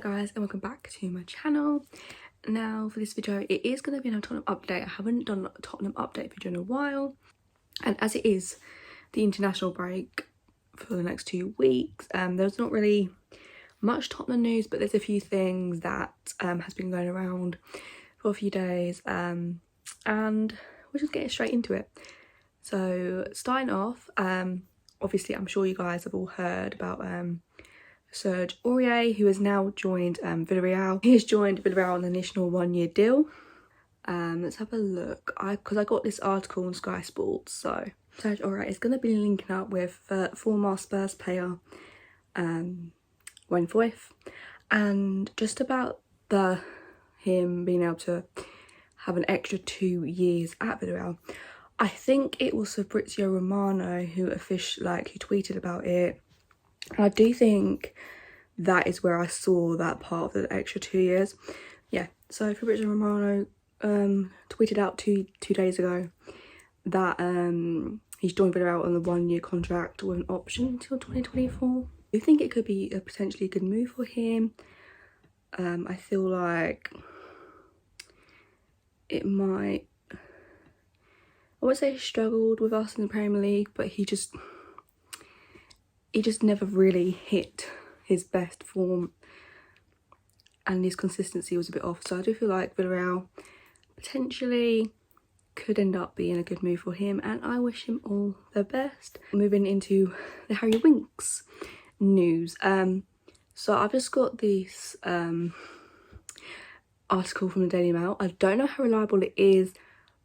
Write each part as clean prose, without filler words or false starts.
Hi guys, and welcome back to my channel. Now for this video, it is going to be a Tottenham update. I haven't done a Tottenham update video in a while, and as it is the international break for the next 2 weeks, there's not really much Tottenham news, but there's a few things that has been going around for a few days, and we're just getting straight into it. So starting off, obviously I'm sure you guys have all heard about AURIER, who has now joined VILLARREAL. He has joined VILLARREAL on an initial 1-year deal. Let's have a look. because I got this article on Sky Sports. So AURIER is going to be linking up with former Spurs player Wayne Foyth, and just about him being able to have an extra 2 years at VILLARREAL. I think it was Fabrizio Romano who tweeted about it. And I do think that is where I saw that part of the extra 2 years. Yeah, so Fabrizio Romano tweeted out two days ago that he's joined VILLARREAL on the 1-year contract with an option until 2024. I think it could be a potentially good move for him. I feel like it might, I would say he struggled with us in the Premier League, but he just never really hit his best form, and his consistency was a bit off. So I do feel like VILLARREAL potentially could end up being a good move for him, and I wish him all the best. Moving into the Harry Winks news. So I've just got this article from the Daily Mail. I don't know how reliable it is,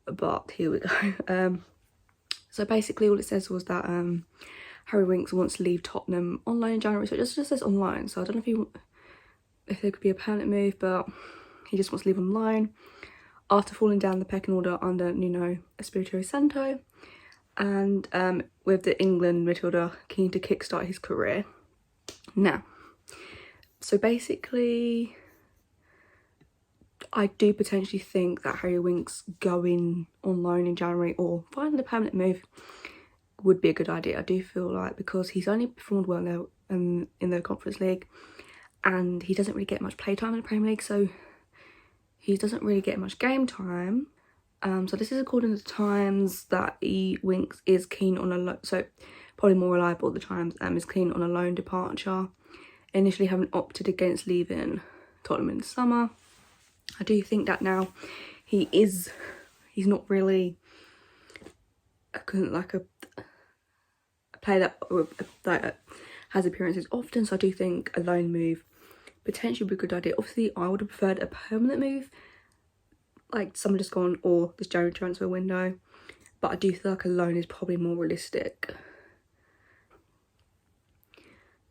but here we go. So basically all it says was that Harry Winks wants to leave Tottenham online in January. So it just says online. So I don't know if there could be a permanent move, but he just wants to leave online after falling down the pecking order under Nuno Espirito Santo, and with the England midfielder keen to kickstart his career. Now, so basically, I do potentially think that Harry Winks going on loan in January or finding a permanent move would be a good idea. I do feel like, because he's only performed well now in the Conference League, and he doesn't really get much playtime in the Premier League, so he doesn't really get much game time. So this is according to the Times that Winks is keen on a loan, so probably more reliable at the Times, is keen on a loan departure, initially having opted against leaving Tottenham in the summer. I do think that now he's not really a player that has appearances often, so I do think a loan move potentially would be a good idea. Obviously I would have preferred a permanent move, like someone just gone, or this January transfer window, but I do feel like a loan is probably more realistic.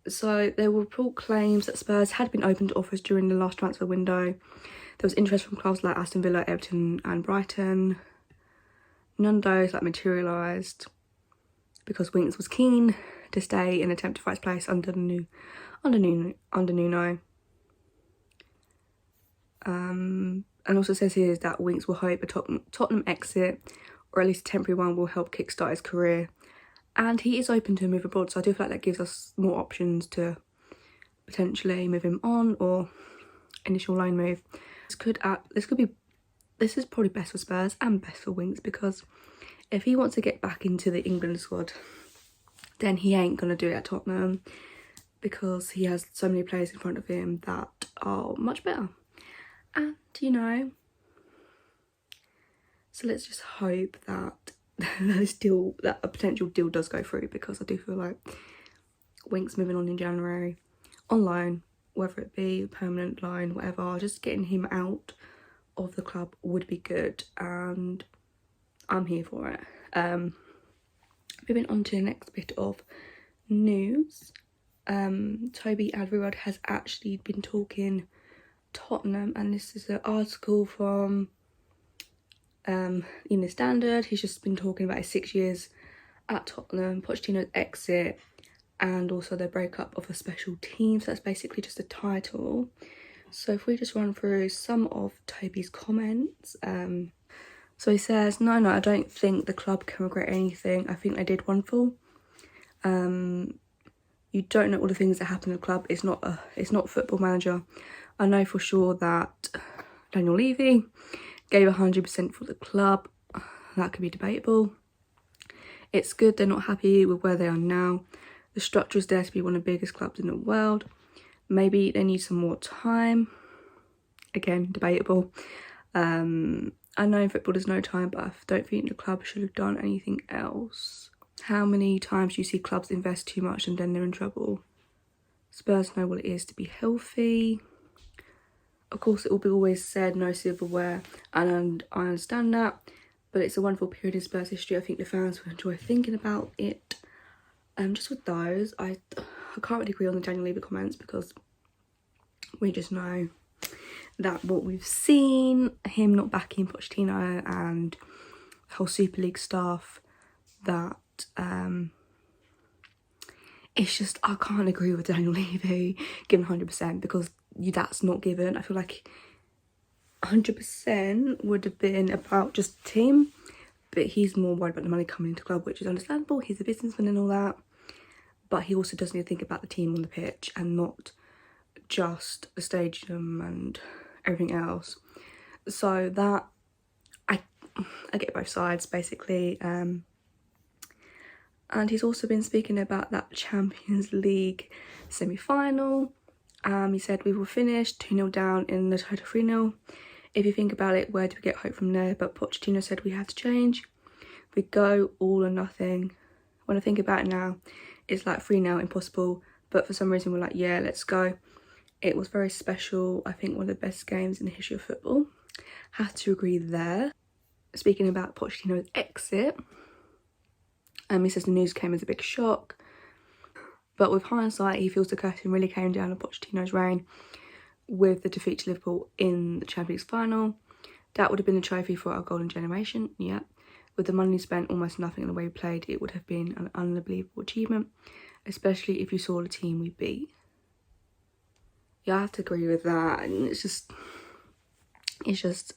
So there were report claims that Spurs had been open to offers during the last transfer window. There was interest from clubs like Aston Villa, Everton and Brighton. None of those materialised, because Winks was keen to stay and attempt to fight his place under Nuno. And also says here that Winks will hope a Tottenham exit, or at least a temporary one, will help kickstart his career. And he is open to a move abroad, so I do feel like that gives us more options to potentially move him on, or initial loan move. This is probably best for Spurs and best for Winks, because if he wants to get back into the England squad, then he ain't gonna do it at Tottenham, because he has so many players in front of him that are much better. And you know, so let's just hope that that a potential deal does go through, because I do feel like Winks moving on in January on loan, whether it be permanent loan, whatever, just getting him out of the club would be good, and I'm here for it. Moving on to the next bit of news. Toby Dier has actually been talking Tottenham, and this is an article from in the Standard. He's just been talking about his 6 years at Tottenham, Pochettino's exit, and also the breakup of a special team. So that's basically just a title. So if we just run through some of Toby's comments. So he says, no, I don't think the club can regret anything. I think they did wonderful. You don't know all the things that happen in the club. It's not Football Manager. I know for sure that Daniel Levy gave 100% for the club. That could be debatable. It's good they're not happy with where they are now. The structure is there to be one of the biggest clubs in the world. Maybe they need some more time. Again, debatable. I know in football there's no time, but I don't think the club should have done anything else. How many times do you see clubs invest too much and then they're in trouble? Spurs know what it is to be healthy. Of course, it will be always said no silverware, and I understand that, but it's a wonderful period in Spurs history. I think the fans will enjoy thinking about it. Just with those, I can't really agree on the Daniel Levy comments, because we just know that what we've seen, him not backing Pochettino and the whole Super League staff, that it's just, I can't agree with Daniel Levy giving 100%, because that's not given. I feel like 100% would have been about just the team, but he's more worried about the money coming into the club, which is understandable. He's a businessman and all that, but he also does need to think about the team on the pitch and not just the stadium and everything else. So that, I get both sides basically. And he's also been speaking about that Champions League semi-final. He said, we will finish 2-0 down in the total 3-0. If you think about it, where do we get hope from there? But Pochettino said we have to change. We go all or nothing. When I think about it now, it's like 3-0, impossible. But for some reason, we're like, yeah, let's go. It was very special. I think one of the best games in the history of football. Have to agree there. Speaking about Pochettino's exit, he says the news came as a big shock. But with hindsight, he feels the curtain really came down on Pochettino's reign with the defeat to Liverpool in the Champions League final. That would have been a trophy for our golden generation, yeah. With the money spent, almost nothing in the way we played, it would have been an unbelievable achievement, especially if you saw the team we beat. Yeah, I have to agree with that, and it's just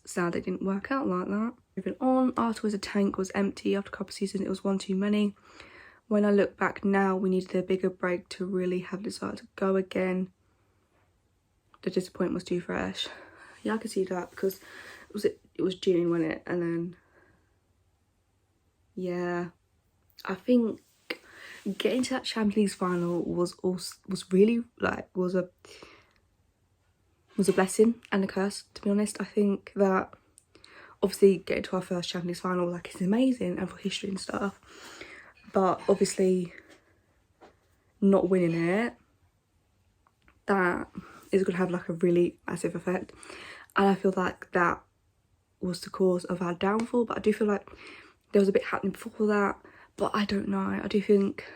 sad it didn't work out like that. Moving on, afterwards the tank was empty. After a couple of seasons, it was one too many. When I look back now, we needed a bigger break to really have decided to go again. The disappointment was too fresh. Yeah, I could see that, because it was June, wasn't it? And then, yeah, I think getting to that Champions League final was really was a blessing and a curse, to be honest. I think that obviously getting to our first Champions League final is amazing and for history and stuff. But obviously not winning it, that is going to have a really massive effect. And I feel like that was the cause of our downfall. But I do feel like there was a bit happening before that. But I don't know. I do think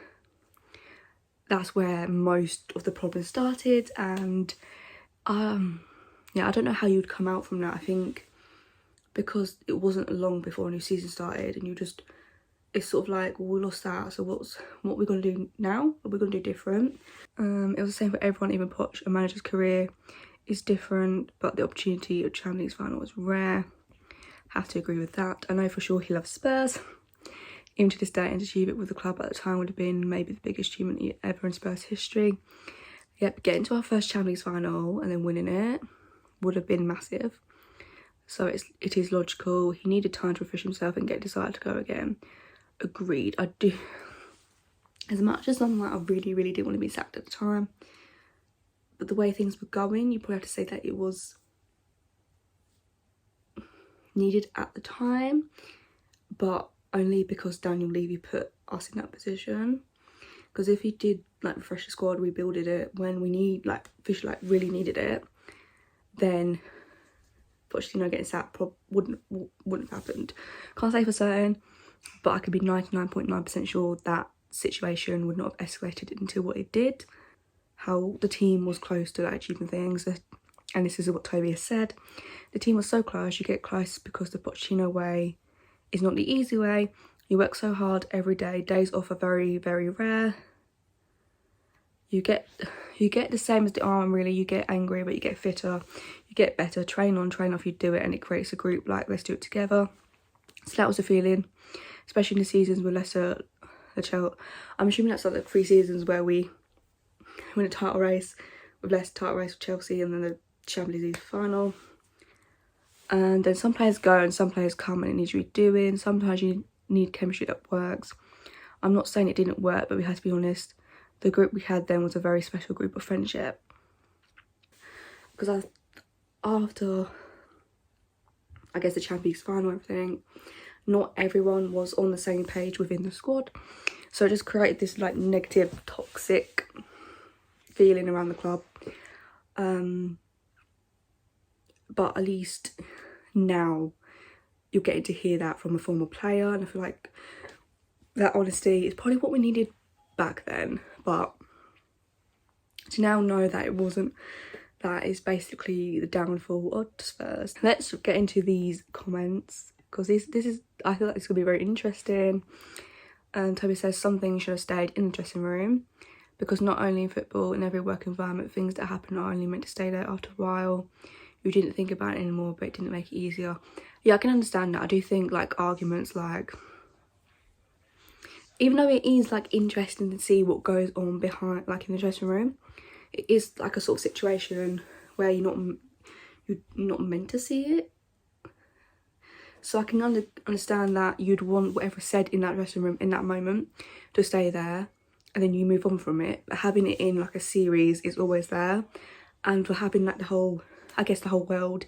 that's where most of the problems started. And yeah, I don't know how you'd come out from that. I think because it wasn't long before a new season started, and it's sort of like, well, we lost that, so what are we going to do now? What are we going to do different? It was the same for everyone, even Poch. A manager's career is different, but the opportunity of Champions League final was rare. Have to agree with that. I know for sure he loves Spurs. Even to this day, and to achieve it with the club at the time would have been maybe the biggest achievement ever in Spurs history. Yep, getting to our first Champions League final and then winning it would have been massive. So it is logical. He needed time to refresh himself and get decided to go again. Agreed. I do. As much as I'm I really, really didn't want to be sacked at the time, but the way things were going, you probably have to say that it was needed at the time, but only because Daniel Levy put us in that position. Because if he did refresh the squad, rebuilded it when we officially really needed it, then Pochettino getting sacked wouldn't have happened. Can't say for certain, but I could be 99.9% sure that situation would not have escalated into what it did. How the team was close to achieving things, and this is what Toby has said. The team was so close. You get close because the Pochettino way is not the easy way. You work so hard every day. Days off are very, very rare. You get the same as the arm, really. You get angry, but you get fitter. You get better. Train on, train off, you do it, and it creates a group let's do it together. So that was the feeling, especially in the seasons with lesser. I'm assuming that's the 3 seasons where we win a title race with less title race with Chelsea, and then the Champions League final. And then some players go and some players come and it needs redoing. Sometimes you need chemistry that works. I'm not saying it didn't work, but we have to be honest. The group we had then was a very special group of friendship. Because after, I guess, the Champions League final and everything, not everyone was on the same page within the squad. So it just created this like negative, toxic feeling around the club. But at least now you're getting to hear that from a former player, and I feel like that honesty is probably what we needed back then. But to now know that it wasn't, that is basically the downfall of Spurs. Let's get into these comments, because this is, I feel like this could be very interesting. And Toby says something should have stayed in the dressing room, because not only in football, in every work environment, things that happen are only meant to stay there after a while. You didn't think about it anymore, but it didn't make it easier. Yeah, I can understand that. I do think like arguments, like, even though it is like interesting to see what goes on behind, like in the dressing room, it is like a sort of situation where you're not meant to see it. So I can understand that you'd want whatever said in that dressing room in that moment to stay there, and then you move on from it. But having it in like a series is always there, and for having like the whole world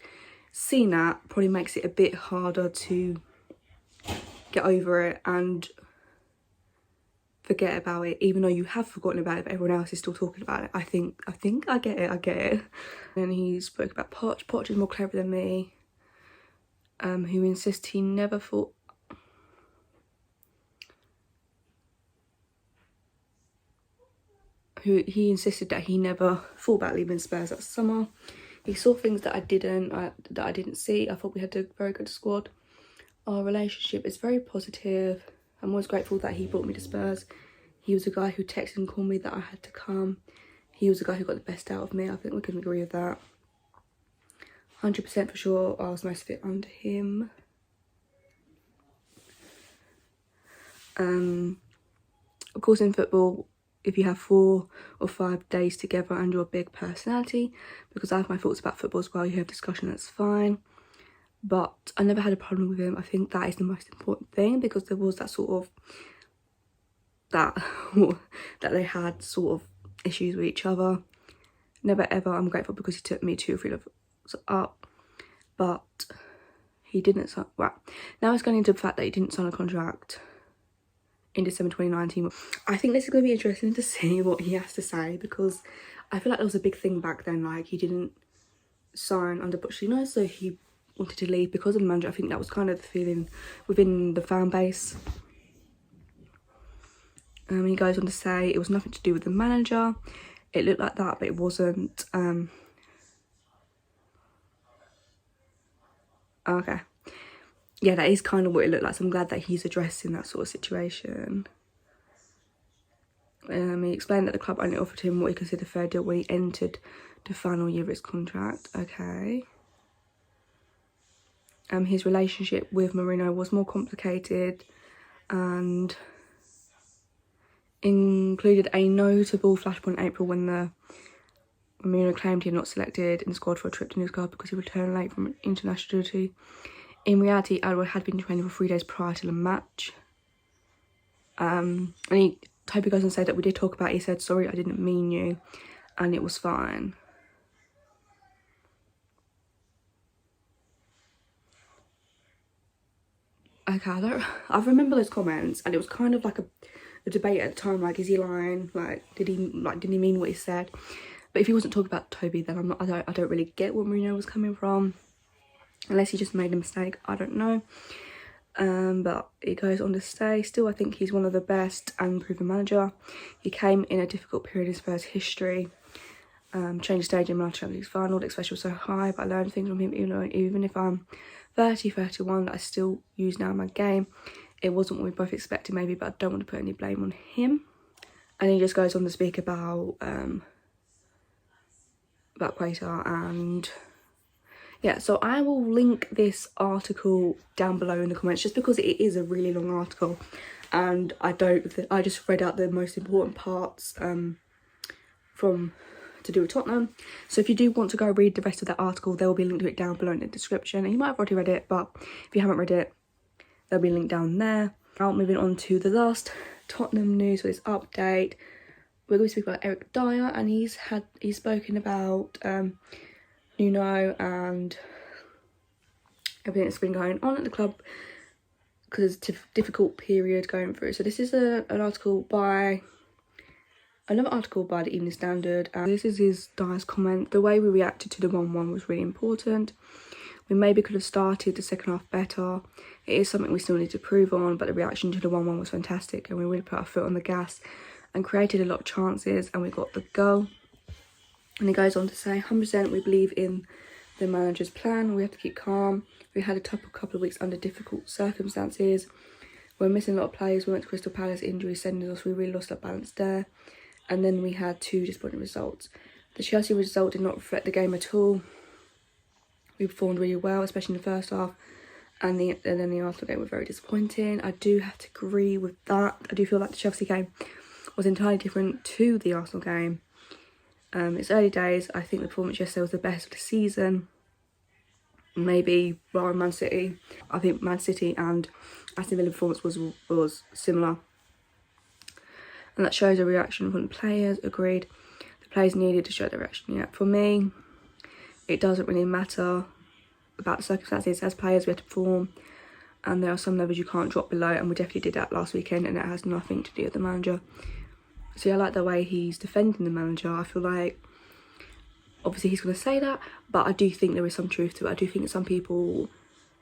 seeing that probably makes it a bit harder to get over it and forget about it, even though you have forgotten about it, but everyone else is still talking about it. I think I get it. And he spoke about Poch. Poch is more clever than me, who insists he never thought he insisted that he never thought about leaving Spurs that summer. He saw things that I didn't see. I thought we had a very good squad. Our relationship is very positive. I'm always grateful that he brought me to Spurs. He was a guy who texted and called me that I had to come. He was a guy who got the best out of me. I think we can agree with that. 100% for sure, I was most fit under him. Of course, in football, if you have 4 or 5 days together and you're a big personality, because I have my thoughts about football as well, you have discussion, that's fine. But I never had a problem with him. I think that is the most important thing, because there was that sort of, that they had sort of issues with each other. Never ever, I'm grateful because he took me 2 or 3 levels up, but he didn't sign, well, now it's going into the fact that he didn't sign a contract in December 2019. I think this is going to be interesting to see what he has to say, because I feel like there was a big thing back then, like he didn't sign under Pochettino, so he wanted to leave because of the manager. I think that was kind of the feeling within the fan base. He goes on to say it was nothing to do with the manager. It looked like that, but it wasn't. Okay. Yeah, that is kind of what it looked like, so I'm glad that he's addressing that sort of situation. He explained that the club only offered him what he considered a fair deal when he entered the final year of his contract. Okay. His relationship with Mourinho was more complicated and included a notable flashpoint in April when Mourinho claimed he had not selected in the squad for a trip to Newcastle because he returned late from international duty. In reality, Alba had been training for 3 days prior to the match. And Toby goes on to say that we did talk about it. He said, sorry, I didn't mean you, and it was fine. Okay, I remember those comments, and it was kind of like a debate at the time, like, is he lying? Like, did he mean what he said? But if he wasn't talking about Toby, then I don't really get where Mourinho was coming from. Unless he just made a mistake, I don't know. But he goes on to say, still I think he's one of the best and proven manager. He came in a difficult period in Spurs history. Changed the stage in last Champions League final, the expectation was so high, but I learned things from him, even if I'm 30, 31, that I still use now in my game. It wasn't what we both expected maybe, but I don't want to put any blame on him. And he just goes on to speak about Quater, and yeah, so I will link this article down below in the comments, just because it is a really long article, and I just read out the most important parts to do with Tottenham. So if you do want to go read the rest of that article, there will be a link to it down below in the description. And you might have already read it, but if you haven't read it, there'll be a link down there. Now moving on to the last Tottenham news for this update. We're going to speak about Eric Dier, and he's spoken about Nuno and everything that's been going on at the club, because it's a difficult period going through. So this is another article by the Evening Standard, and this is his Dier's comment. The way we reacted to the 1-1 was really important. We maybe could have started the second half better. It is something we still need to improve on, but the reaction to the 1-1 was fantastic, and we really put our foot on the gas and created a lot of chances, and we got the goal. And he goes on to say, 100% we believe in the manager's plan. We have to keep calm. We had a tough couple of weeks under difficult circumstances. We're missing a lot of players. We went to Crystal Palace, injuries sending us. We really lost our balance there. And then we had 2 disappointing results. The Chelsea result did not reflect the game at all. We performed really well, especially in the first half. And then the Arsenal game was very disappointing. I do have to agree with that. I do feel like the Chelsea game was entirely different to the Arsenal game. It's early days. I think the performance yesterday was the best of the season. Maybe bar Man City. I think Man City and Aston Villa performance was similar. And that shows a reaction from the players. Agreed. The players needed to show their reaction. Yeah, for me, it doesn't really matter about the circumstances. As players, we have to perform, and there are some levels you can't drop below, and we definitely did that last weekend, and it has nothing to do with the manager. So yeah, I like the way he's defending the manager. I feel like obviously he's going to say that, but I do think there is some truth to it. I do think some people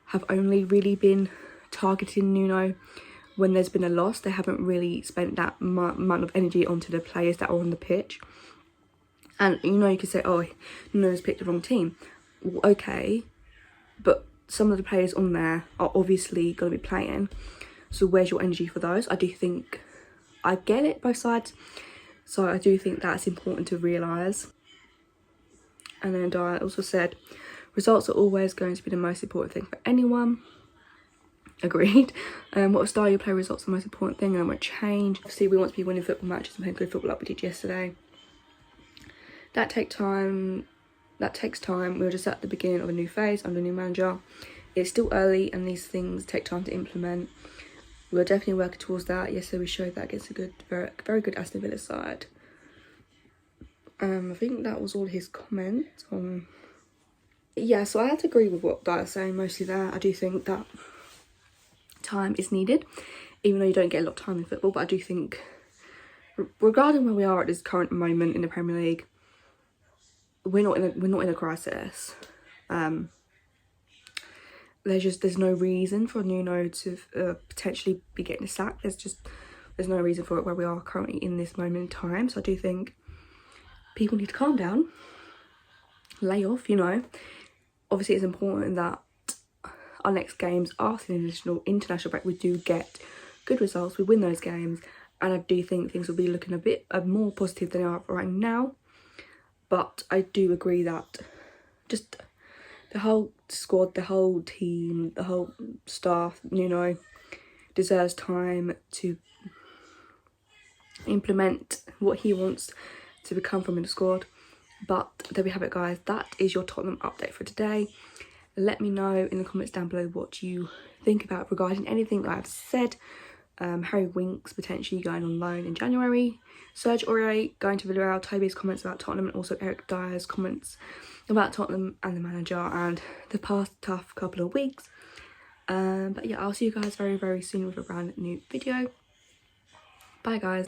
have only really been targeting Nuno when there's been a loss. They haven't really spent that amount of energy onto the players that are on the pitch. And you could say, oh, Nuno's picked the wrong team. Well, okay, but some of the players on there are obviously going to be playing. So where's your energy for those? I do think, I get it, both sides. So I do think that's important to realise. And then Dier also said, results are always going to be the most important thing for anyone. Agreed. What style you play, results are the most important thing, and it won't change. Obviously, we want to be winning football matches and playing good football like we did yesterday. That takes time. We're just at the beginning of a new phase under a new manager. It's still early, and these things take time to implement. We're definitely working towards that. Yesterday we showed that against a good, very good Aston Villa side. I think that was all his comments on. Yeah, so I had to agree with what Dier's saying mostly there. I do think that time is needed, even though you don't get a lot of time in football. But I do think, regarding where we are at this current moment in the Premier League, we're not in a crisis. There's no reason for Nuno to potentially be getting a sack. There's no reason for it where we are currently in this moment in time. So I do think people need to calm down, lay off. Obviously it's important that our next games after the international break, we do get good results, we win those games, and I do think things will be looking a bit more positive than they are right now. But I do agree that just the whole squad, the whole team, the whole staff, deserves time to implement what he wants to become from in the squad. But there we have it, guys. That is your Tottenham update for today. Let me know in the comments down below what you think about regarding anything that I've said. Harry Winks potentially going on loan in January, Serge Aurier going to Villarreal, Toby's comments about Tottenham, and also Eric Dier's comments about Tottenham and the manager and the past tough couple of weeks. But yeah, I'll see you guys very, very soon with a brand new video. Bye, guys.